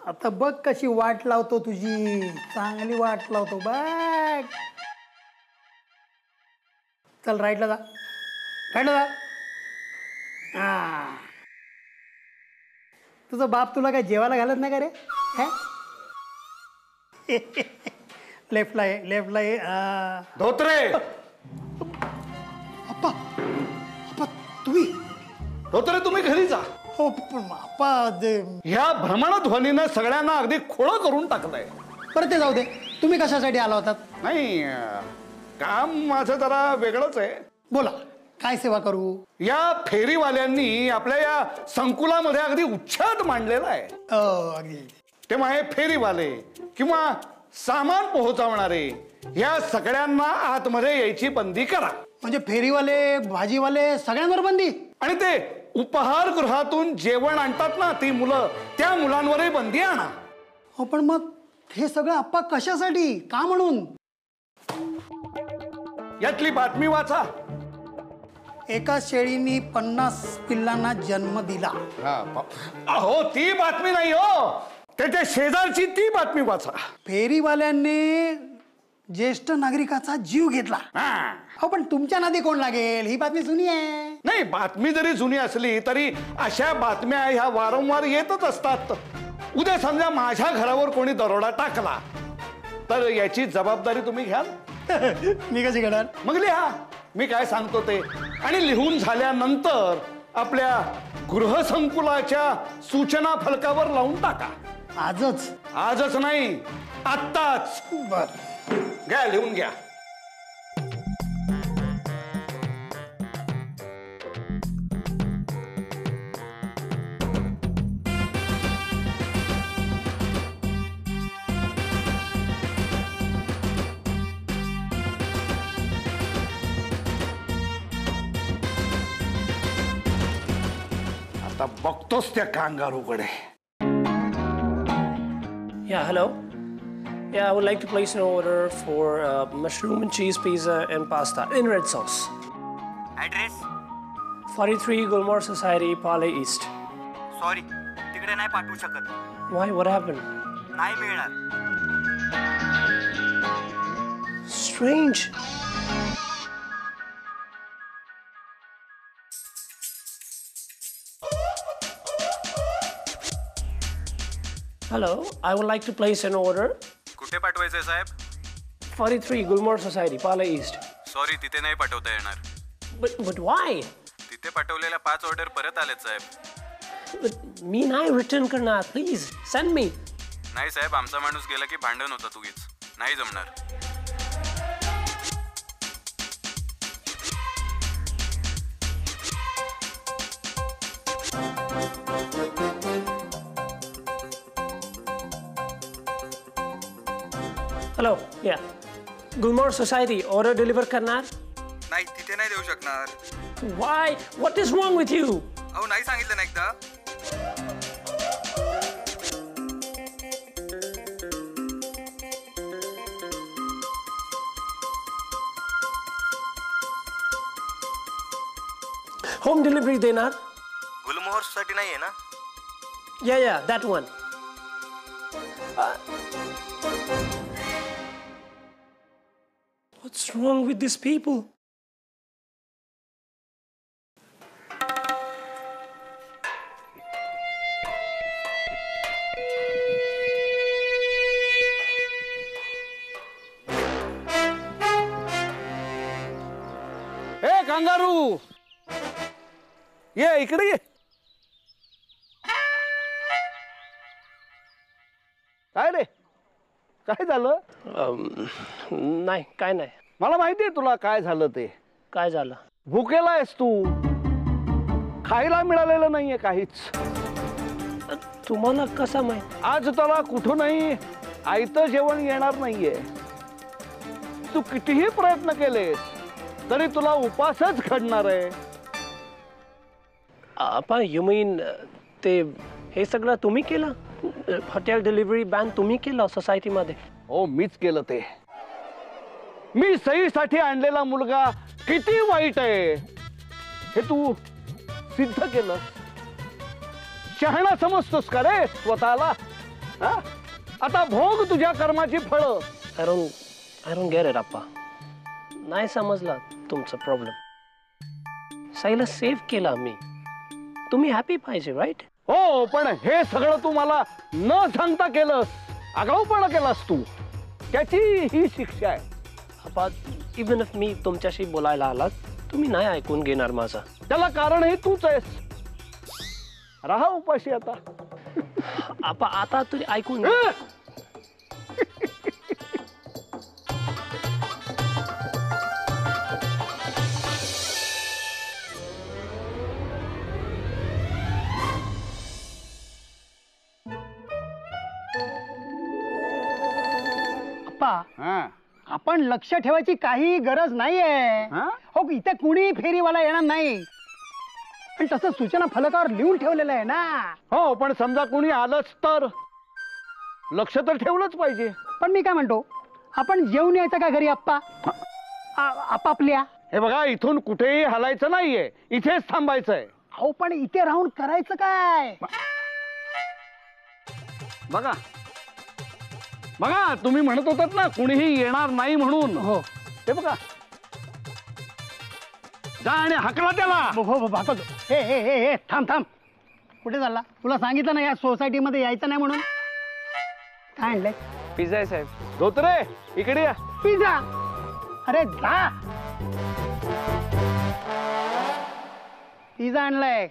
आता बघ कशी वाट लावतो तुझी, चांगली वाट लावतो बघ. चल राईटला जा, राईटला जा. हा, तुझा बाप तुला काय जेवायला घालत नाही का रे? लेफ्टला आहे, लेफ्टला आहे. धोत्रे. अप्पा, अप्पा तुम्ही? धोत्रे तुम्ही घरी जा. हो पण अप्पा ह्या भ्रमणध्वनीनं सगळ्यांना अगदी खोळं करून टाकलंय. बरं ते जाऊ दे, तुम्ही कशासाठी आला होतात? नाही, काम माझं जरा वेगळंच आहे. बोला, काय सेवा करू? या फेरीवाल्यांनी आपल्या या संकुलामध्ये अगदी उच्छाद मांडलेला आहे. अगदी. तेव्हा हे फेरीवाले किंवा सामान पोहोचवणारे या सगळ्यांना आतमध्ये यायची बंदी करा. म्हणजे फेरीवाले, भाजीवाले सगळ्यांवर बंदी? आणि ते उपहारगृहातून जेवण आणतात ना ती मुलं, त्या मुलांवरही बंदी आणा. हो पण मग हे सगळं अप्पा कशासाठी, का म्हणून? यातली बातमी वाचा. एका शेळीनी 50 पिल्लांना जन्म दिला. अहो ती बातमी नाही हो, त्याच्या शेजारची ती बातमी वाचा. फेरीवाल्यांनी ज्येष्ठ नागरिकाचा जीव घेतला. हो पण तुमच्या नादी कोण लागेल? ही बातमी जुनी आहे. नाही, बातमी जरी जुनी असली तरी अशा बातम्या ह्या वारंवार येतच असतात. उद्या समजा माझ्या घरावर कोणी दरोडा टाकला तर याची जबाबदारी तुम्ही घ्याल. मी कशी घेणार? मग लिहा मी काय सांगतो ते, आणि लिहून झाल्यानंतर आपल्या गृहसंकुलाच्या सूचना फलकावर लावून टाका. आजच? आजच नाही, आत्ताच. बर, घ्या, लिहून घ्या. आता बघतोस त्या कांगारूकडे. Yeah, hello. Yeah, I would like to place an order for mushroom and cheese pizza and pasta in red sauce. Address? 43 Gulmore Society, Pale East. Sorry, तिकडे नाही पाठवू शकत. Why? What happened? नाही मिळणार. Strange. Hello, I would like to place an order. कुठे पाठवायचंय साहेब? 43 Gulmore Society, Pale East. Sorry, तिथे नाही पाठवता येणार. But why? तिथे पाठवलेल्या 5 ऑर्डर परत आलेत साहेब. But मी नाही रिटर्न करणार. Please send me. नाही साहेब, आमचा माणूस गेला की भांडण होतं उगीच. नाही जमणार. Hello, yeah. Gulmore Society, order deliver करणार? नाही, तिथे नाही देऊ शकणार. Why? What is wrong with you? अहो नाही सांगितलं ना एकदा. Home delivery देणार? गुलमोहर साठी नाहीये ना? Yeah, that one. What's wrong with these people? A kangaroo, ये इकडे ये. काय रे, काय झालं? नाही, काय नाही. मला माहिती आहे तुला काय झालं ते. काय झालं? भुकेला आहेस तू, खायला मिळालेलं नाहीये काहीच. तुम्हाला कसं माहित? आज तुला कुठूनही आयतं जेवण येणार नाहीये. तू कितीही प्रयत्न केलेस तरी तुला उपासच घडणार आहे. आपा, यू मीन ते हे सगळं तुम्ही केलं? हॉटेल डिलिव्हरी बॅन तुम्ही केलं सोसायटीमध्ये? हो, मीच केलं ते. मी सहीसाठी आणलेला मुलगा किती वाईट आहे हे तू सिद्ध केलं. शहाणा समजतोस का रे स्वतःला? हा? आता भोग तुझ्या कर्माची फळं. I don't get it, आप्पा. नाही समजला तुमचा प्रॉब्लेम. साईला सेव्ह केला मी. तुम्ही हॅपी पाहिजे, राईट? हो, पण हे सगळं तू मला न सांगता केलंस, आगाऊपणा केलास तू. त्याची ही शिक्षा आहे. आप्पा, इवन इफ मी तुमच्याशी बोलायला आलात, तुम्ही नाही ऐकून घेणार माझा. त्याला कारणही तूच आहेस. राहा उपाशी आता. आप्पा, आता तरी ऐकून घ्या. अप्पा, आपण लक्ष ठेवायची काही गरज नाहीये. हो, इथे कुणी फेरीवाला येणार नाही. पण तसं सूचना फलकावर लिहून ठेवलेलं आहे ना. हो, पण समजा कोणी आलंच तर लक्ष तर ठेवलंच पाहिजे. पण मी काय म्हणतो, आपण जेवून यायचं का घरी आप्पा? आपापल्या. हे बघा, इथून कुठेही हलायचं नाहीये, इथेच थांबायचंय. अहो, पण इथे राहून करायचं काय? बघा बघा, तुम्ही म्हणत होतात ना कुणीही येणार नाही म्हणून. हो, हे बघा, जा आणि हाकला त्याला. हो हो भाकतो. हे हे हे हे थांब थांब. कुठे चालला? तुला सांगितलं ना या सोसायटीमध्ये यायचं नाही म्हणून. काय आणलंय? पिझ्झा आहे साहेब. धोत्रे, इकडे या. पिझ्झा? अरे जा. पिझ्झा आणलाय.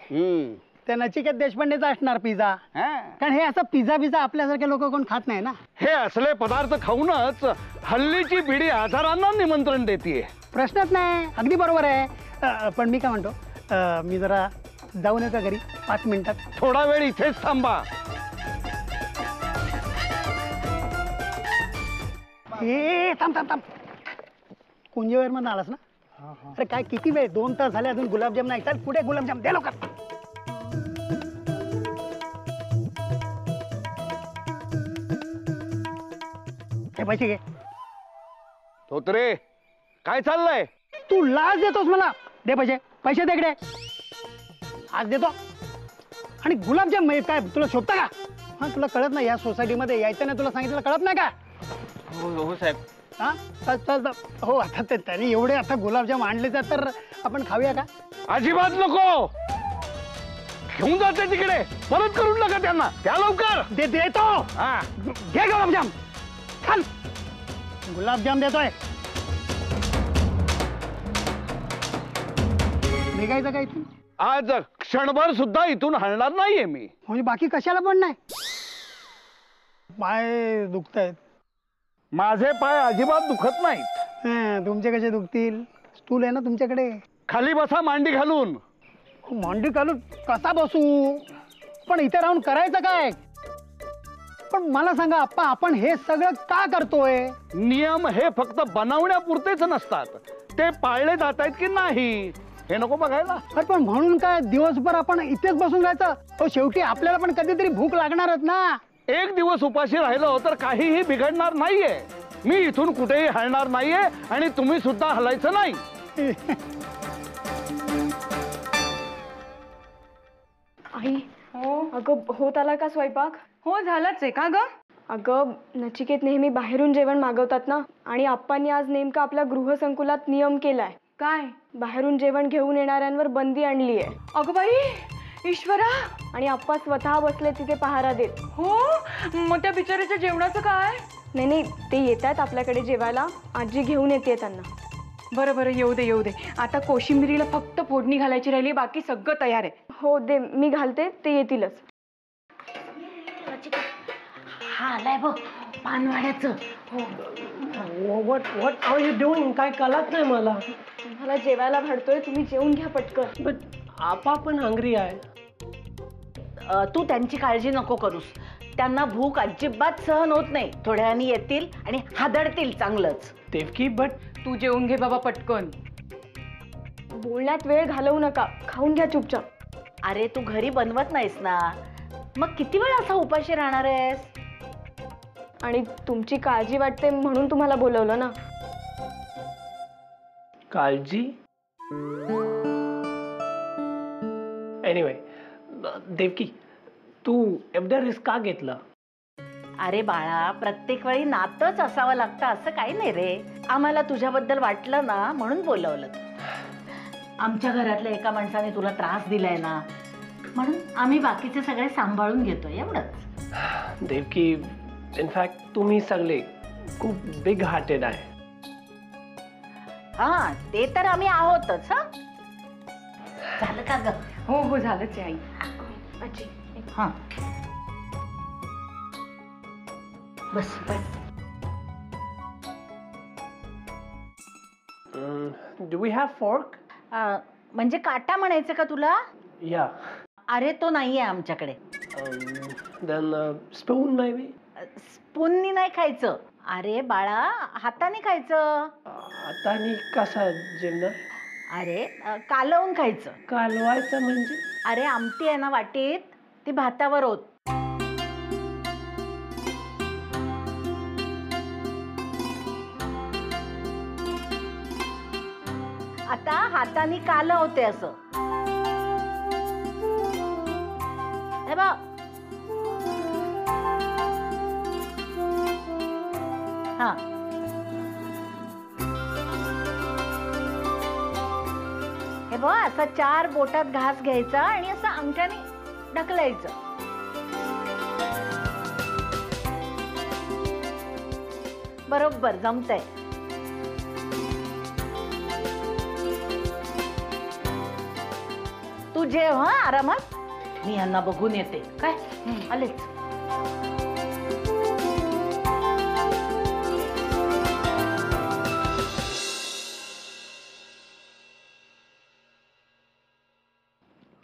त्या नचिकेत देशपांडेचा असणार पिझ्झा. कारण हे असं पिझ्झा बिझा आपल्यासारखे लोक कोण खात नाही ना. हे असले पदार्थ खाऊनच हल्लीची पिढी आजारांना निमंत्रण देतीये. प्रश्नच नाही, अगदी बरोबर आहे. पण मी काय म्हणतो, मी जरा जाऊन येतो घरी 5 मिनिटात. थोडा वेळ इथेच थांबा. ए थांब थांब थांब. कुंजवेर मध्ये आलास ना? अरे काय किती वेळ? 2 तास झाले अजून गुलाबजाम नाही. चल पुढे गुलाबजाम दे लवकर. हे पैसे घे. धोत्रे, काय चाललंय? तू लाच देतोस मला. दे पैसे. पैसे दे इकडे. आज देतो. आणि गुलाबजाम काय तुला शोभता का? हा, तुला कळत नाही या सोसायटीमध्ये यायचं नाही? तुला सांगितलं कळत नाही का? हो साहेब. हा, चल चल. हो, आता त्यांनी एवढे आता गुलाबजाम आणले तर आपण खाऊया का? अजिबात नको. घेऊन जाते तिकडे. परत करून नका त्यांना. त्या लवकर. देतो. हा, घे गुलाबजाम. खाल. गुलाबजाम देतोय. निघायचं का इथून? आज क्षणभर सुद्धा इथून हलणार नाहीये मी. म्हणजे बाकी कशाला पण नाही? पाय दुखतायत. माझे पाय अजिबात दुखत नाहीत. तुमचे कसे दुखतील? स्टूल आहे ना तुमच्याकडे? खाली बसा मांडी घालून. मांडी घालून कसा बसू? पण इथे राहून करायचं काय? पण मला सांगा आप्पा, आपण हे सगळं का करतोय? नियम हे फक्त बनवण्यापुरतेच नसतात, ते पाळले जात आहेत की नाही हे नको बघायला. पण म्हणून काय दिवसभर आपण इथेच बसून राहायचं? हो, शेवटी आपल्याला पण कधीतरी भूक लागणारच ना. एक दिवस उपाशी राहिलो तर काहीही बिघडणार नाहीये. मी इथून कुठेही हलणार नाहीये आणि तुम्ही सुद्धा हलायचं नाही. आई, अगं होत आला का स्वयंपाक? हो, झालाच आहे का ग? अगं नचिकेत नेहमी बाहेरून जेवण मागवतात ना, आणि आप्पांनी आज नेमका आपल्या गृहसंकुलात नियम केलाय. काय? बाहेरून जेवण घेऊन येणाऱ्यांवर बंदी आणली आहे. अगं बाई, ईश्वरा. आणि आप्पा स्वतः बसले तिथे पहारा देत. हो, मग त्या बिचाऱ्याच्या जेवणाचं काय? नाही नाही, ते येत आहेत आपल्याकडे जेवायला. आजी घेऊन येते त्यांना. बरं बरं, येऊ दे येऊ दे. आता कोशिंबिरीला फक्त फोडणी घालायची राहिली, बाकी सगळं तयार आहे. हो दे, मी घालते, ते येतीलच. हा आलाय बघ पानवाड्याचं. What are you doing? काय कळत नाही मला. मला जेवायला भरतोय, तुम्ही जेवून घ्या पटकन. बट आपा पण हंग्री आहे. तू त्यांची काळजी नको करूस. त्यांना भूक अजिबात सहन होत नाही. थोड्या वेळाने येतील आणि हादडतील चांगलंच. देवकी, बट तू जेवून घे बाबा पटकन. बोलण्यात वेळ घालवू नका, खाऊन घ्या चुपचाप. अरे तू घरी बनवत नाहीस ना, मग किती वेळ असा उपाशी राहणार आहेस? आणि तुमची काळजी वाटते म्हणून तुम्हाला बोलवलं ना. काळजी? एनिवे, देवकी, तू एवढा रिस्क का घेतला? अरे बाळा, प्रत्येक वेळी नातंच असावं लागतं असं काही नाही रे. आम्हाला तुझ्याबद्दल वाटलं ना म्हणून बोलवलं. आमच्या घरातल्या एका माणसाने तुला त्रास दिलाय ना, म्हणून आम्ही बाकीचे सगळे सांभाळून घेतोय, एवढंच. देवकी, इनफॅक्ट तुम्ही सगळे खूप बिग हार्टेड आहे. हा, ते तर आम्ही आहोतच. हा, झालं का ग? हो हो झालंच आहे आई. आजी हा, बस बस. Do we have fork? म्हणजे काटा म्हणायचं का तुला? या. अरे तो नाहीये आमच्याकडे. Then spoon may be. स्पूननी नाही खायचं. अरे बाळा, हाताने खायचं. आता आणि कसा जेवणार? अरे कालवून खायचं. कालवायचं म्हणजे? अरे आमटी आहे ना वाटीत, ती भातावर होत. आता हाताने काल होते असं. हे बघ, हा, हे बघ, असं 4 बोटात घास घ्यायचा आणि असं अंगठ्याने ढकलायचं. बरोबर जमतंय. तू जेव हा आरामात, मी यांना बघून येते. काय आलेच.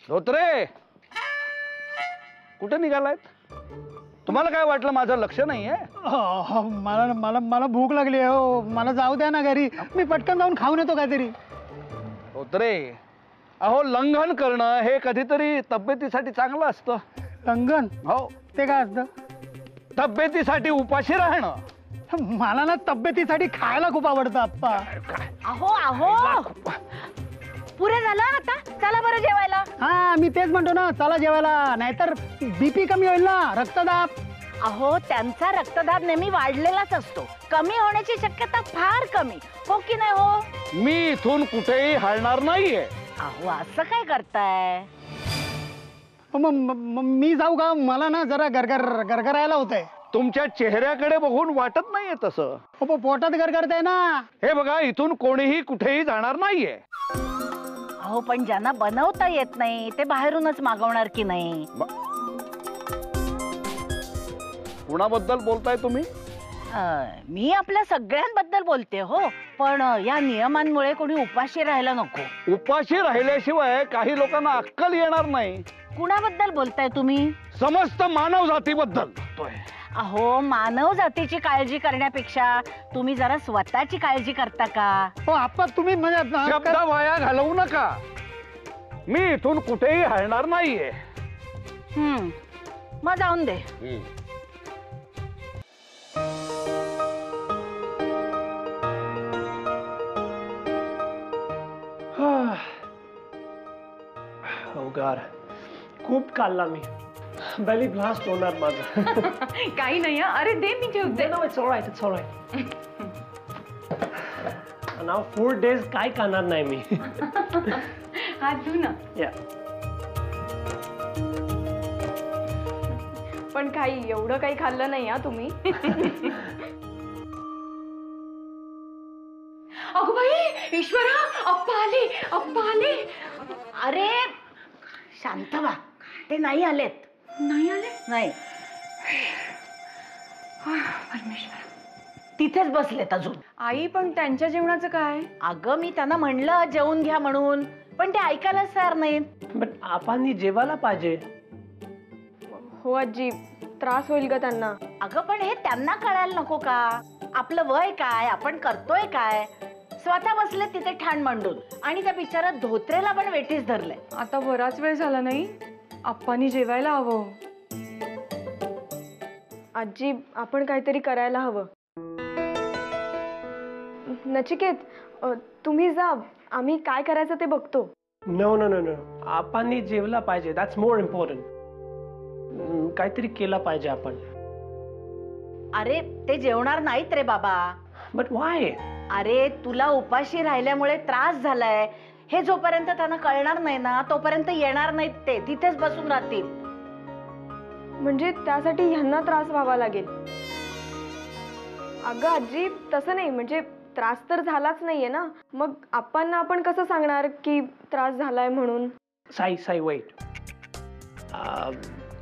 धोत्रे, कुठे निघालायत? तुम्हाला काय वाटलं माझं लक्ष नाहीये? मला मला मला भूक लागली आहे हो. मला जाऊ द्या ना घरी, मी पटकन जाऊन खाऊन येतो काहीतरी. धोत्रे, अहो लंघन करणं हे कधीतरी तब्येतीसाठी चांगलं असतं. लंघन? हो. ते काय असतं? तब्येतीसाठी उपाशी राहणं. मला ना तब्येतीसाठी खायला खूप आवडतं आप्पा. अहो अहो, पुरे झालं आता. चला बरं जेवायला. हा, मी तेच म्हणतो ना, चला जेवायला, नाहीतर बीपी कमी होईल ना, रक्तदाब. अहो, त्यांचा रक्तदाब नेहमी वाढलेलाच असतो. कमी होण्याची शक्यता फार कमी. हो की नाही हो? मी इथून कुठेही हलणार नाहीये. अहो, असं काय करताय? मी जाऊ का? मला ना जरा गरगरायला होतंय. तुमच्या चेहऱ्याकडे बघून वाटत नाहीये तसं. पोटात गरगरतंय ना. हे बघा, इथून कोणीही कुठेही जाणार नाहीये. अहो, पण ज्यांना बनवता येत नाही ते बाहेरूनच मागवणार की नाही? कुणाबद्दल बोलताय तुम्ही? मी आपल्या सगळ्यांबद्दल बोलते हो. पण या नियमांमुळे कोणी उपाशी राहायला नको. उपाशी राहिल्याशिवाय काही लोकांना अक्कल येणार नाही. कुणाबद्दल बोलताय तुम्ही? समस्त मानव जातीबद्दल. अहो, मानव जातीची काळजी करण्यापेक्षा तुम्ही जरा स्वतःची काळजी करता का? हो आप्पा, तुम्ही म्हणजे शब्द वाया घालवू नका. मी इथून कुठेही हलणार नाहीये. मग जाऊन दे. Oh God. खूप खाल्ला मी. बेली ब्लास्ट होणार माझं. काही नाही हा. अरे दे, मी ठेवते. No, it's all right. It's all right. Now 4 days काय खाणार नाही मी. हात धु ना. Yeah. पण काही एवढं काही खाल्लं नाही हा तुम्ही. अगो बाई, ईश्वरा, अप्पा आले, अप्पा आले. अरे शांत व्हा, ते नाही आलेत. नाही आले? नाही, परमेश्वरा. तिथेच बसलेत अजून. आई, पण त्यांच्या जेवणाचं काय? अगं, मी त्यांना म्हणलं जेवून घ्या म्हणून, पण ते ऐकायलाच तयार नाहीत. बट आपण जेवायला पाहिजे. हो आजी, त्रास होईल का त्यांना? अगं, पण हे त्यांना कळायला नको का? आपलं वय काय, आपण करतोय काय? स्वतः बसले तिथे ठाण मांडून, आणि त्या बिचारा धोत्रेला पण वेठीस धरलंय. आता बराच वेळ झाला नाही. आप्पानी जेवायला हवं. आजी, आपण काहीतरी करायला हवं. नचिकेत, तुम्ही जा, आम्ही काय करायचं ते बघतो. नो नो नो नो, आपण जेवला पाहिजे. That's more important. काहीतरी केला पाहिजे आपण. अरे ते जेवणार नाहीत रे बाबा. But why? अरे तुला उपाशी राहिल्यामुळे त्रास झालाय हे जोपर्यंत त्यांना कळणार नाही ना तोपर्यंत येणार नाहीत, ते तिथेच बसून राहतील. म्हणजे त्यासाठी ह्यांना त्रास व्हावा लागेल. अगं आजी तसं नाही, म्हणजे त्रास तर झालाच नाहीये ना, मग आपण कसं सांगणार की त्रास झालाय म्हणून. Sai wait.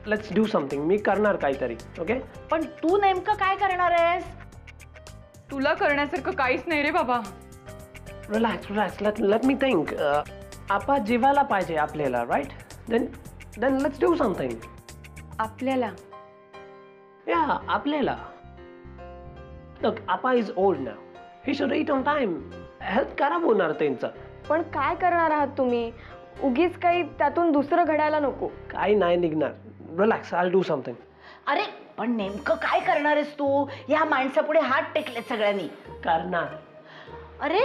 Let's do something. मी करणार काहीतरी. ओके? पण तू नेमकं काय करणार आहेस? तुला करण्यासारखं काहीच नाही रे बाबा. रिलॅक्स. Let me think. आपा जेवायला पाहिजे आपल्याला, right? Then let's do something. आपल्याला? या आपल्याला. Look, Appa is old now. He should eat on time. Health खराब होणार त्यांचं. पण काय करणार आहात तुम्ही? उगीच काही त्यातून दुसरं घडायला नको. काही नाही निघणार. रिलॅक्स. I do something. अरे पण नेमकं काय करणार आहेस तू? या माणसापुढे हात टेकले सगळ्यांनी. करणार. अरे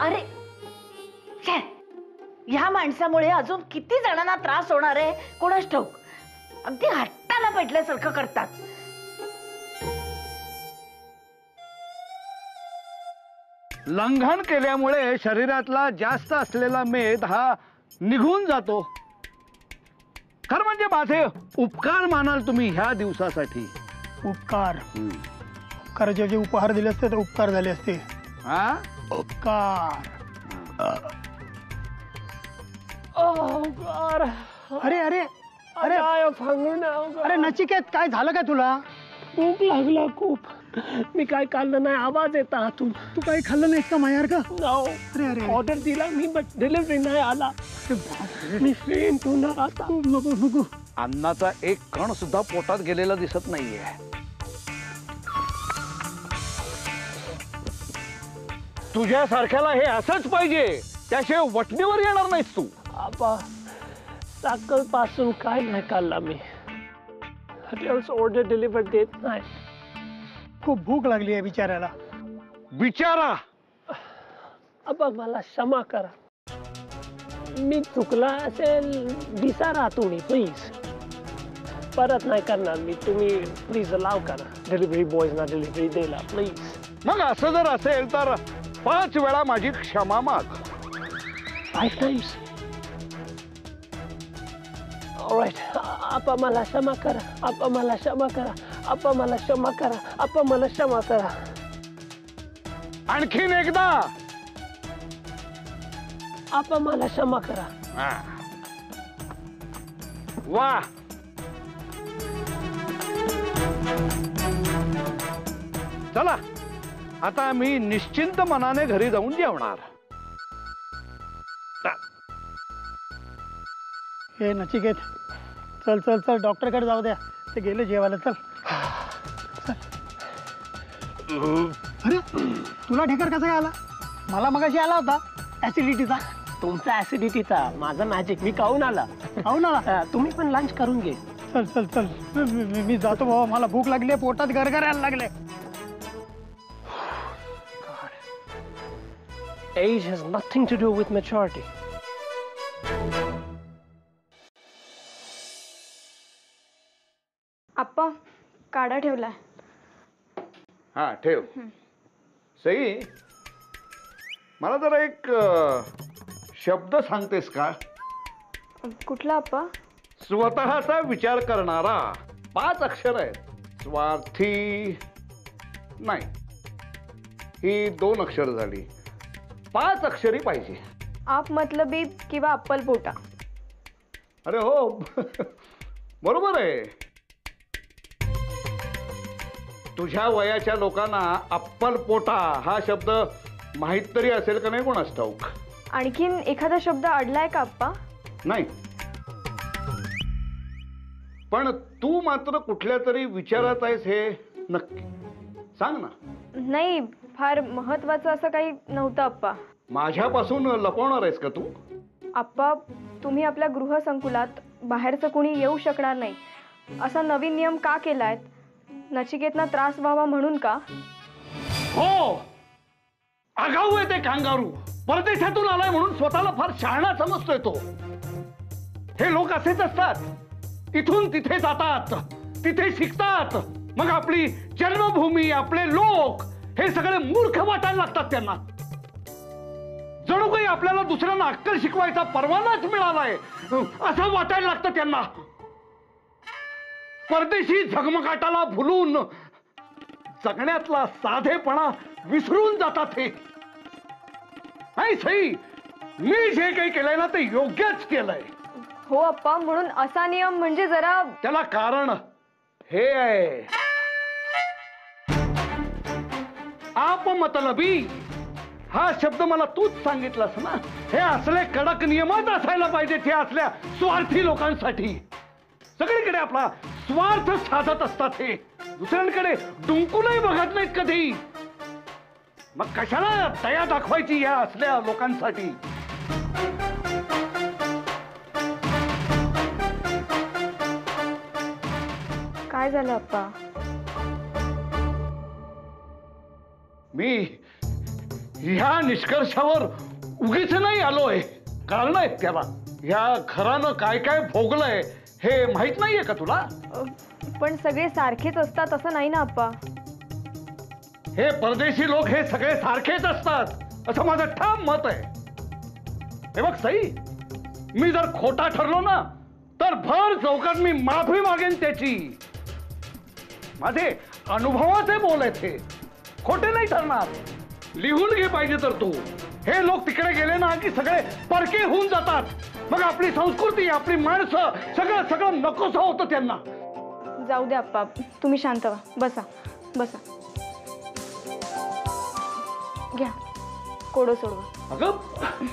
अरे छे, ह्या माणसामुळे अजून किती जणांना त्रास होणार आहे कोणास ठाऊक. अगदी हट्टाला पेटल्यासारखं करतात. लंघन केल्यामुळे शरीरातला जास्त असलेला मेद हा निघून जातो. खरं म्हणजे माझे उपकार मानाल तुम्ही ह्या दिवसासाठी. उपकाराचे जे उपहार दिले असते ते उपकार झाले असते. हा? उपकार. अरे अरे अरे अरे नचिकेत, काय झालं काय तुला? भूक लागला खूप. मी काय खाल्लं नाही. आवाज येत आतून. तू काही खाल्लं नाहीस का मायार का? अरे अरे ऑर्डर दिला मी बट डिलिव्हरी नाही आला. मी फेंट होणार आता. नको. अन्नाचा एक कण सुद्धा पोटात गेलेला दिसत नाहीये. तुझ्यासारख्याला हे असंच पाहिजे, त्याशिवाय वटणीवर येणार नाहीस तू. आपा सकाळ पासून काय नाही खाल्ला मी. हॉटेल्स ऑर्डर डिलिव्हर देत नाही. खूप भूक लागली आहे बिचाऱ्याला. बिचारा. आपा मला क्षमा करा. मी चुकला असेल विचारा तुम्ही प्लीज. परत नाही करणार मी. तुम्ही प्लीज अलाव करा डिलिव्हरी बॉयजना डिलिव्हरी द्यायला प्लीज. मग असं जर असेल तर 5 वेळा माझी क्षमा माग. 5 times? Alright. आपा मला क्षमा करा. आपा मला क्षमा करा. आपा मला क्षमा करा. आपा मला क्षमा करा. आणखीन एकदा. आपा मला क्षमा करा. वा. चला आता मी निश्चिंत मनाने घरी जाऊन जेवणार. हे नचिकेत, चल डॉक्टरकडे जाऊ द्या. ते गेले जेवायला. चल. अरे तुला ढेकर कसा काय आला? मला मगाशी आला होता ऍसिडिटीचा. तुमचा ऍसिडिटीचा, माझा मॅजिक. मी खाऊन आला. खाऊन आला? तुम्ही पण लंच करून घे. चल मी जातो बाबा. मला भूक लागली आहे, पोटात गरगरायला लागले. Age has nothing to do with maturity. आप्पा काढा ठेवलाय. हा ठेव. सई, मला जरा एक शब्द सांगतेस का? कुठला आप्पा? स्वतःचा विचार करणारा. 5 अक्षर आहेत. स्वार्थी नाही, ही 2 अक्षर झाली. 5 अक्षरी पाहिजे. आप मतलबी किंवा अप्पल पोटा. अरे हो बरोबर आहे. तुझ्या वयाच्या लोकांना अप्पल पोटा हा शब्द माहित तरी असेल का नाही कोणास ठाऊक. आणखीन एखादा शब्द अडलाय का आप्पा? नाही, पण तू मात्र कुठल्या तरी विचारात आहेस हे नक्की. सांग ना. नाही, फार महत्वाचं असं काही नव्हतं आप्पा. माझ्यापासून लपवणार आहेस का तू? आप्पा, तुम्ही आपल्या गृहसंकुलात बाहेरचं कुणी येऊ शकणार नाही असा नवीन नियम का केलाय? नचिकेतना त्रास व्हावा म्हणून का? हो, आगाऊ आहे ते कांगारू. परदेशातून आलाय म्हणून स्वतःला फार शहाणा समजतोय तो. हे लोक असेच असतात. इथून तिथे जातात, तिथे शिकतात, मग आपली जन्मभूमी, आपले लोक हे सगळे मूर्ख वाटायला लागतात त्यांना. जणू काही आपल्याला दुसऱ्यांना अक्कल शिकवायचा परवानाच मिळालाय असं वाटायला लागतं त्यांना. परदेशी झगमगाटाला भुलून जगण्यातला साधेपणा विसरून जातात. हे नाही सई, मी जे काही केलंय ना ते योग्यच केलंय. हो अप्पा, म्हणून असा नियम म्हणजे जरा त्याला कारण हे आहे, आपमतलबी हा शब्द मला तूच सांगितलास ना. हे असले कडक नियमच असायला पाहिजेत हे असल्या स्वार्थी लोकांसाठी. सगळीकडे आपला स्वार्थ साधत असतात हे, दुसऱ्यांकडे डुंकूनही बघत नाहीत कधी. मग कशाला दया दाखवायची या असल्या लोकांसाठी. काय झालं अप्पा? मी ह्या निष्कर्षावर उगीच नाही आलोय, कारण आहेत त्याला. ह्या घरानं काय काय भोगलंय हे माहित नाहीये का तुला? पण सगळे सारखेच असतात असं नाही ना अप्पा. हे परदेशी लोक हे सगळे सारखेच असतात असं माझं ठाम मत आहे. हे बघ सई, मी जर खोटा ठरलो ना तर भर चौकात मी माफी मागेन त्याची. माझे अनुभवाचे बोल आहेत हे, खोटे नाही ठरणार. लिहून घे पाहिजे तर तू. हे लोक तिकडे गेले ना की सगळे परके होऊन जातात. मग आपली संस्कृती, आपली माणसं सगळं सगळं नकोसं होतं त्यांना. जाऊ दे अप्पा, तुम्ही शांत व्हा. बसा बसा, घ्या कोडं सोडवा. अगं